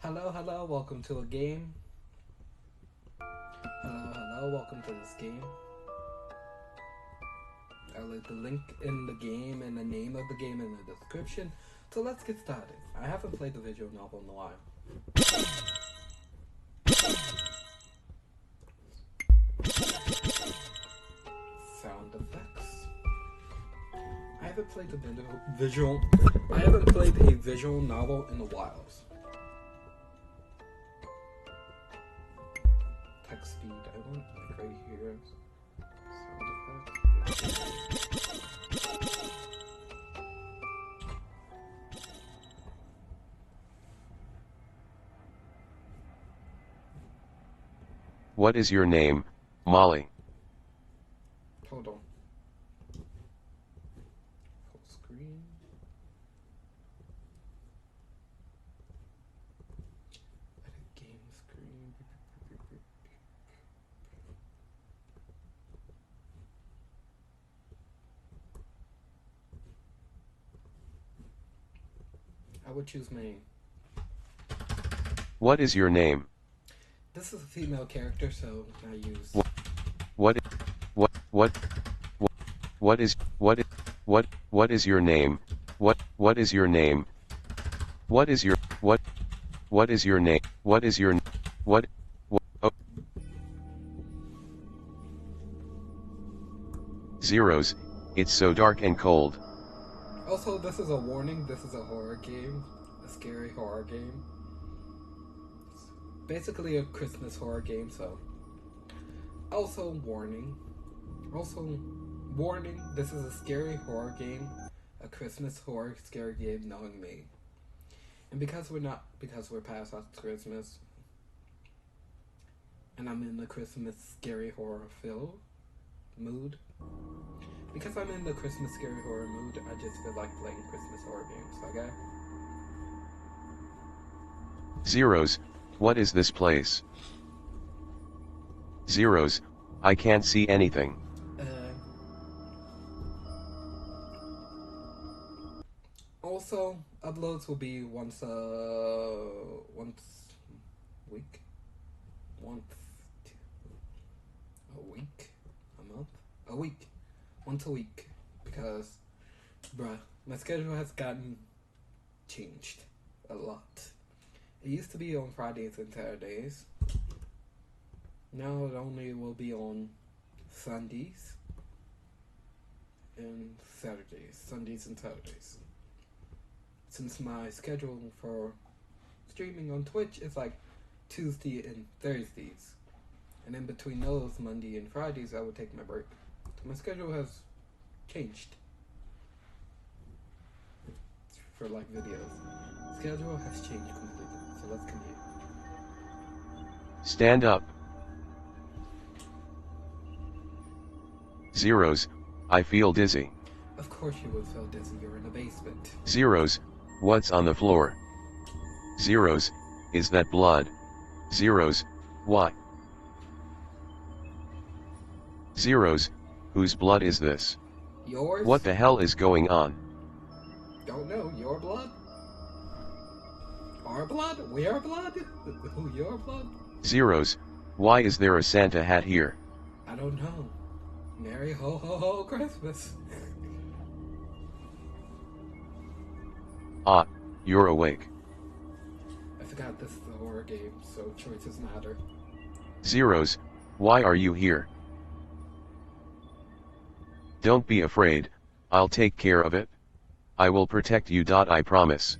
Hello, welcome to a game. Welcome to this game. I'll leave the link in the game and the name of the game in the description. So let's get started. I haven't played the visual novel in a while. Sound effects. I haven't played the visual. I haven't played a visual novel in a while. Text speed. I want like right here. Sound effects. What is your name, Molly? Hold on. Full screen. Edit game screen. I would choose main. What is your name? This is a female character, so I use. What is your name? What is your name? What is your name? What is your what oh. Zeros, it's so dark and cold. Also, this is a warning. This is a horror game, a scary horror game. It's basically a Christmas horror game, so. Also, warning. This is a scary horror game, a Christmas horror scary game, knowing me. And because we're past Christmas, and I'm in the Christmas scary horror mood. Because I'm in the Christmas scary horror mood, I just feel like playing Christmas horror games, okay? Zeros, what is this place? Zeros, I can't see anything. Also, uploads will be once a week, once a week, because, my schedule has gotten changed a lot. It used to be on Fridays and Saturdays. Now it only will be on Sundays and Saturdays. Since my schedule for streaming on Twitch is like Tuesday and Thursdays. And in between those, Monday and Fridays, I would take my break. So my schedule has changed for like videos. Schedule has changed completely. So let's continue. Stand up. Zeros, I feel dizzy. Of course you would feel dizzy, you're in a basement. Zeros, what's on the floor? Zeros, is that blood? Zeros, what? Zeros, whose blood is this? Yours? What the hell is going on? Don't know, your blood? Our blood? Your blood? Who, your blood? Zeros, why is there a Santa hat here? I don't know. Merry ho ho ho Christmas. Ah, you're awake. I forgot this is a horror game, so choices matter. Zeros, why are you here? Don't be afraid, I'll take care of it. I will protect you. I promise.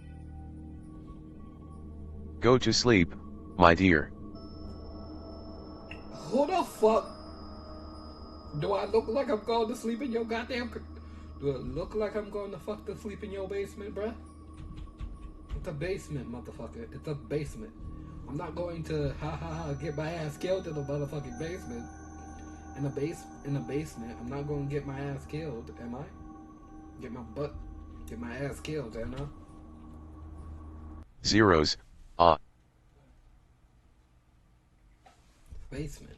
Go to sleep, my dear. Who the fuck? Do I look like I'm going to sleep in your goddamn... Do it look like I'm going to fuck to sleep in your basement, bruh? It's a basement, motherfucker. It's a basement. I'm not going to get my ass killed in the motherfucking basement. In the basement, I'm not going to get my ass killed, am I? Get my ass killed, am I? Zeros, ah. Basement.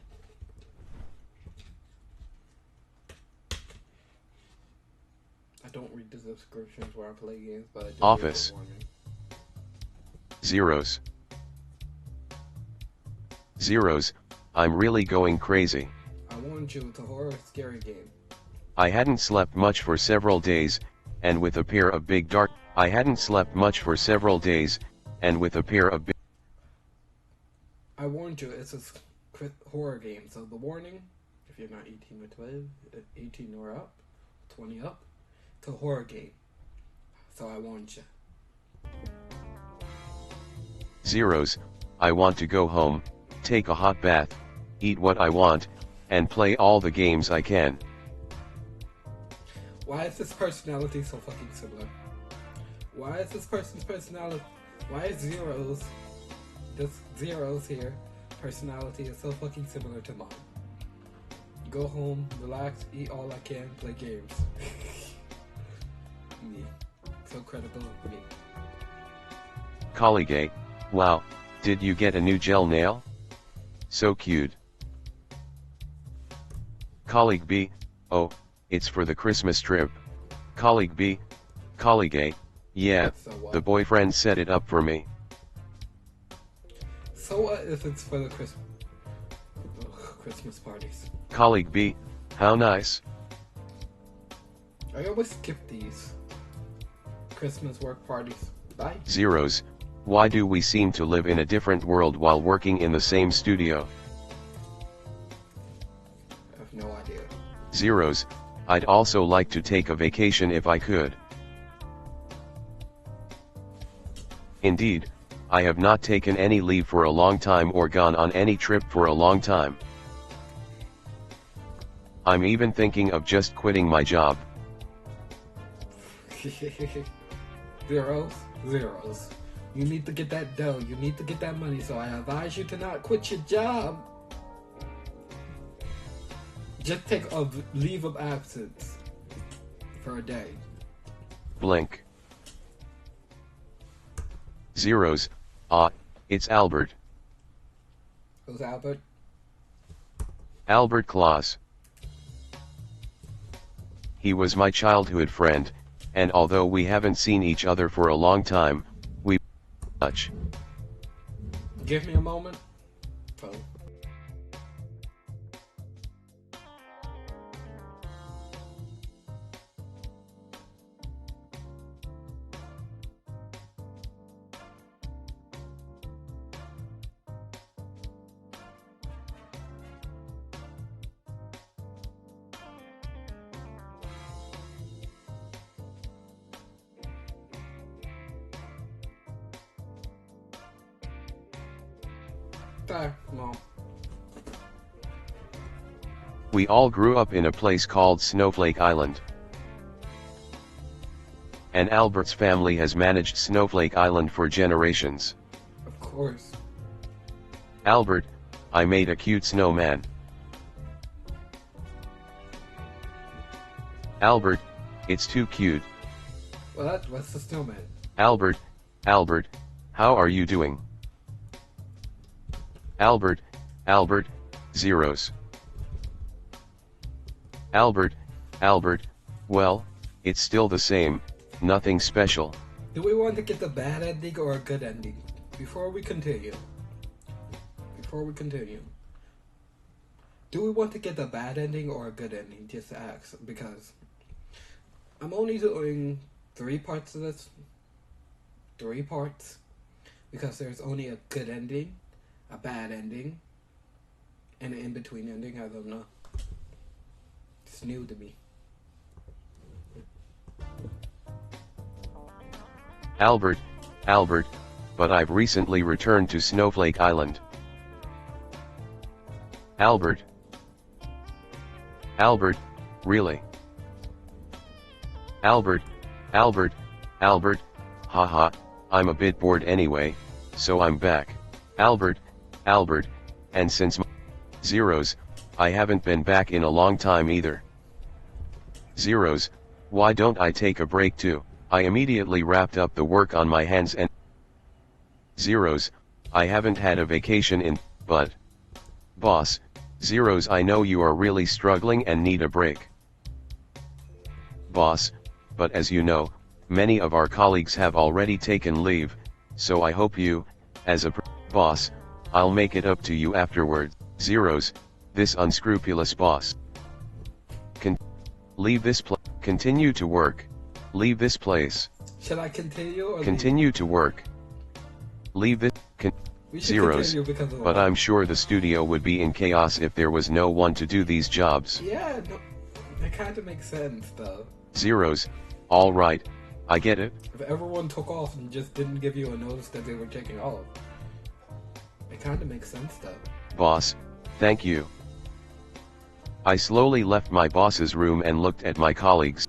I don't read the descriptions where I play games, but I do. Office. Zeros. Zeros, I'm really going crazy. I warned you, it's a horror scary game. I hadn't slept much for several days, and with a pair of big dark. I hadn't slept much for several days, and with a pair of big. I warned you, it's a horror game, so the warning, if you're not 18 or 12, 18 or up, 20 up, it's a horror game. So I warned you. Zeros, I want to go home, take a hot bath, eat what I want, and play all the games I can. Why is this personality so fucking similar? Why is this person's personality? Why is this Zero's here, personality is so fucking similar to mine? Go home, relax, eat all I can, play games. Me. So credible of me. Colleague A, wow, did you get a new gel nail? So cute. Colleague B, oh, it's for the Christmas trip. Colleague B, colleague A, yeah, So what? the boyfriend set it up for me. So what if it's for the Christmas parties? Colleague B, how nice. I always skip these Christmas work parties. Bye. Zeros, why do we seem to live in a different world while working in the same studio? I have no idea. Zeros, I'd also like to take a vacation if I could. Indeed, I have not taken any leave for a long time or gone on any trip for a long time. I'm even thinking of just quitting my job. Zeros. You need to get that dough. You need to get that money. So I advise you to not quit your job. Just take a leave of absence for a day. Blink. Zeros, it's Albert. Who's Albert? Albert Claus. He was my childhood friend, and although we haven't seen each other for a long time, we much. Give me a moment. Oh. No. We all grew up in a place called Snowflake Island. And Albert's family has managed Snowflake Island for generations. Of course. Albert, I made a cute snowman. Albert, it's too cute. What? What's the snowman? Albert, how are you doing? Albert, zeros. Albert, well, it's still the same, nothing special. Do we want to get the bad ending or a good ending? Before we continue. Do we want to get the bad ending or a good ending? Just ask, because I'm only doing 3 parts of this. 3 parts. Because there's only a good ending, a bad ending, and an in-between ending. I don't know. It's new to me. Albert, but I've recently returned to Snowflake Island. Albert, really? Albert, haha, I'm a bit bored anyway, so I'm back. Albert, and since zeros, I haven't been back in a long time either. Zeros, why don't I take a break too? I immediately wrapped up the work on my hands and zeros, I haven't had a vacation in, but boss, zeros, I know you are really struggling and need a break. Boss, but as you know, many of our colleagues have already taken leave, so I hope you, as a boss, I'll make it up to you afterwards. Zeros, this unscrupulous boss. Leave this place. Continue to work. Leave this place. Should I continue or Continue leave? to work. Leave this. We should Zeros, continue because of but what? I'm sure the studio would be in chaos if there was no one to do these jobs. Yeah, no, it kind of makes sense though. Zeros, alright, I get it. If everyone took off and just didn't give you a notice that they were taking off, it kind of makes sense though. Boss, thank you. I slowly left my boss's room and looked at my colleagues.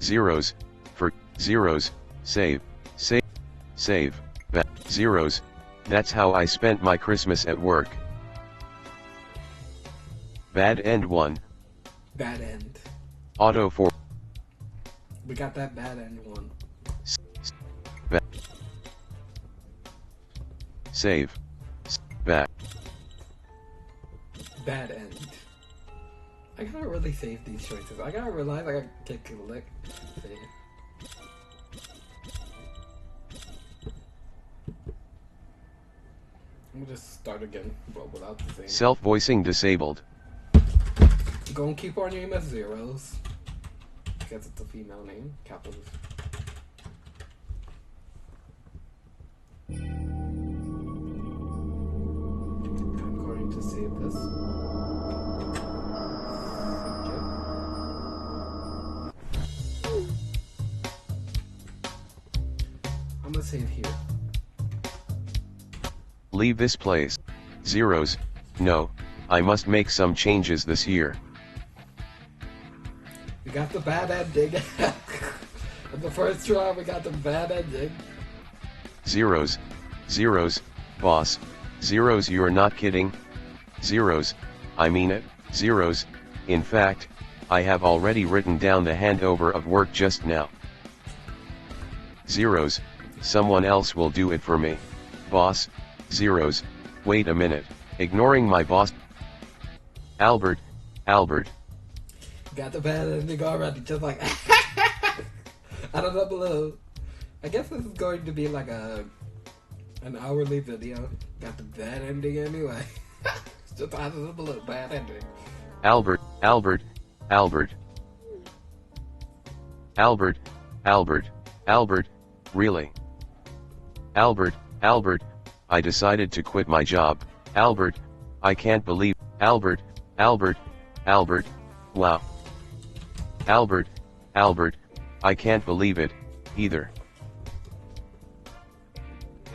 Zeros, for, zeros, save, zeros, that's how I spent my Christmas at work. Bad end 1. Bad end. Auto 4. We got that bad end one. Save. Back. Bad end. I gotta really save these choices. I gotta realize I gotta take a lick. Save. I'm gonna just start again, but without the same. Self-voicing disabled. Go and keep our name as Zeros. Because it's a female name. Capitals. I'm going to save this. I'm gonna save here. Leave this place. Zeros, no, I must make some changes this year. We got the bad ending. In the first try, we got the bad ending. Zeros, boss, zeros, you're not kidding? Zeros, I mean it, zeros, in fact, I have already written down the handover of work just now. Zeros, someone else will do it for me. Boss, zeros, wait a minute, ignoring my boss. Albert. Got the bad ending already, just like I don't know below. I guess this is going to be like an hourly video. Got the bad ending anyway. Just out of the blue, bad ending. Albert, really? Albert, I decided to quit my job. Albert, I can't believe, Albert, wow. Albert, I can't believe it, either.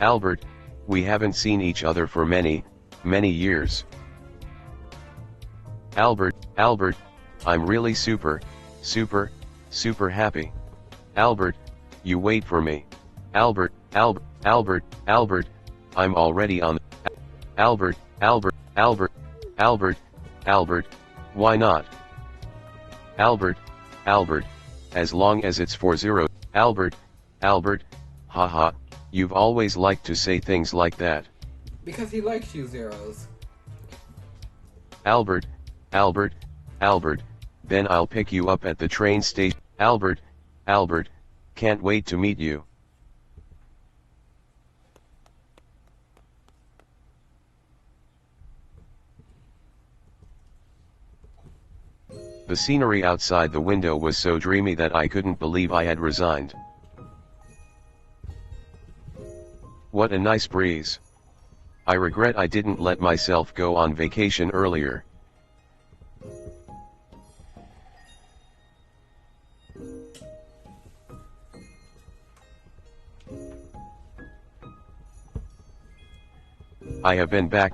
Albert, we haven't seen each other for many years. Albert, I'm really super happy. Albert, you wait for me. Albert, I'm already on. Albert, why not? Albert, as long as it's 40. Albert, haha, you've always liked to say things like that. Because he likes you, Zeros. Albert, then I'll pick you up at the train station. Albert, can't wait to meet you. The scenery outside the window was so dreamy that I couldn't believe I had resigned. What a nice breeze. I regret I didn't let myself go on vacation earlier. I have been back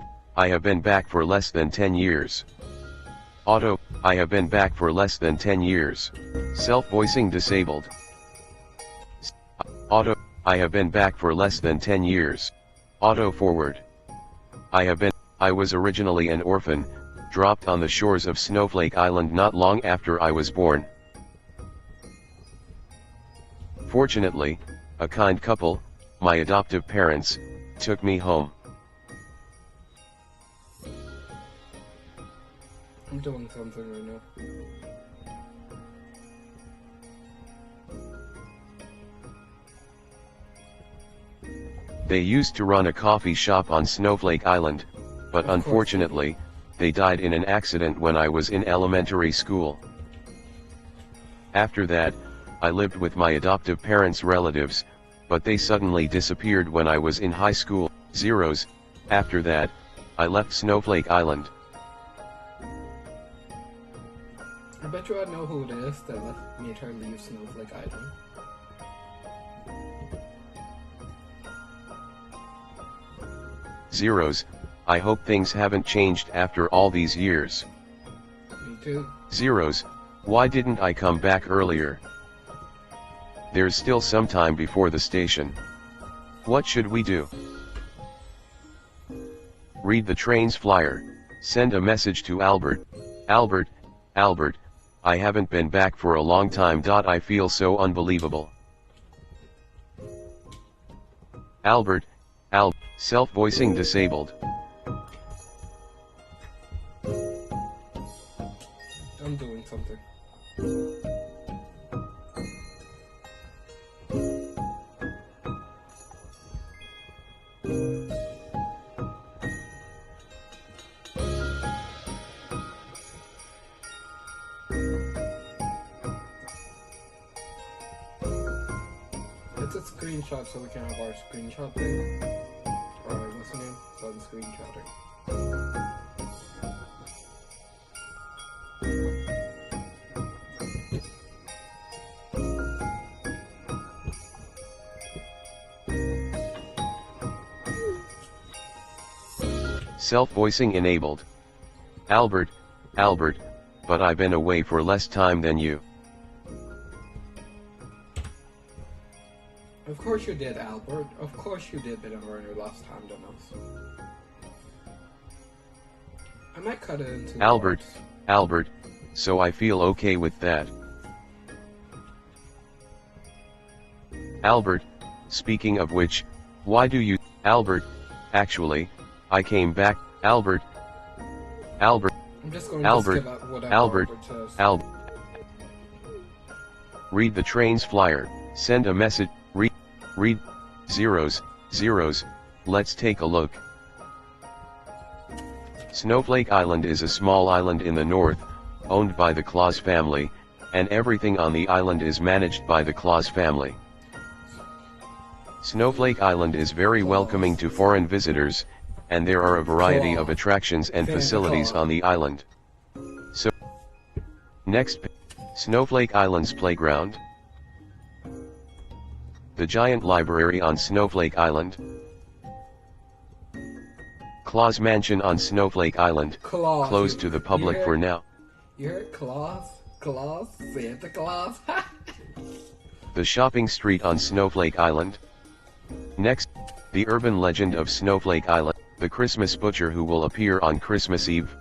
for less than 10 years. Auto, I have been back for less than 10 years. Self-voicing disabled. Auto, I have been back for less than 10 years. Auto forward. I was originally an orphan, dropped on the shores of Snowflake Island not long after I was born. Fortunately, a kind couple, my adoptive parents, took me home. I'm doing something right now. They used to run a coffee shop on Snowflake Island, but unfortunately, they died in an accident when I was in elementary school. After that, I lived with my adoptive parents' relatives, but they suddenly disappeared when I was in high school. Zeros. After that, I left Snowflake Island. I bet you I know who it is that made her leave Snowflake Island. Zeros. I hope things haven't changed after all these years. Me too. Zeros. Why didn't I come back earlier? There's still some time before the station. What should we do? Read the train's flyer. Send a message to Albert. Albert, Albert, I haven't been back for a long time. I feel so unbelievable. Albert, self-voicing disabled. I'm doing something. It's a screenshot, so we can have our screenshot thing. Or what's the name? Sun screenshotting. Self-voicing enabled. Albert, Albert, but I've been away for less time than you. Of course you did, Albert. Of course you did been over your last time than us. I might cut it into Albert, parts. Albert, so I feel okay with that. Albert, speaking of which, why do you, Albert, actually, I came back, Albert, Albert, I'm just going Albert, to skip out whatever Albert, says. Albert. Read the train's flyer, send a message, read, zeros, let's take a look. Snowflake Island is a small island in the north, owned by the Claus family, and everything on the island is managed by the Claus family. Snowflake Island is very welcoming to foreign visitors, and there are a variety of attractions and facilities on the island. So, next, Snowflake Island's playground. The giant library on Snowflake Island. Claus Mansion on Snowflake Island, Claus. closed to the public for now. You heard Claus? Claus? Santa Claus? The shopping street on Snowflake Island. Next, the urban legend of Snowflake Island, the Christmas butcher who will appear on Christmas Eve.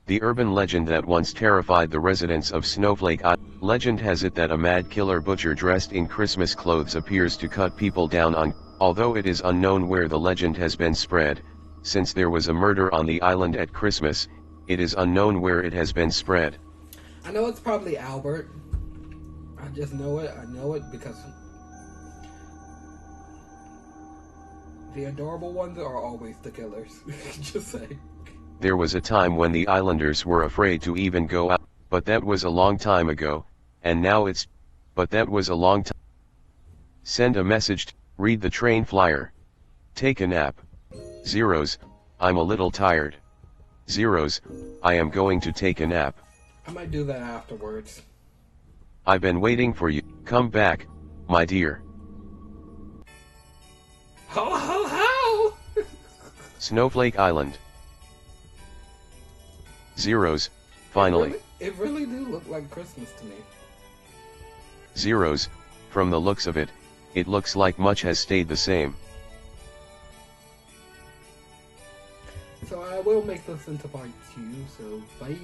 The urban legend that once terrified the residents of Snowflake Island. Legend has it that a mad killer butcher dressed in Christmas clothes appears to cut people down on, although it is unknown where the legend has been spread. Since there was a murder on the island at Christmas, it is unknown where it has been spread. I know it's probably Albert. I just know it. I know it because the adorable ones are always the killers. Just saying. There was a time when the islanders were afraid to even go out, but that was a long time ago, and now it's, but that was a long time. Send a message, read the train flyer. Take a nap. Zeros, I'm a little tired. Zeros, I am going to take a nap. I might do that afterwards. I've been waiting for you. Come back, my dear. Ho ho ho! Snowflake Island. Zeros, finally. It really do look like Christmas to me. Zeros, from the looks of it, it looks like much has stayed the same. So I will make this into part 2, so bye!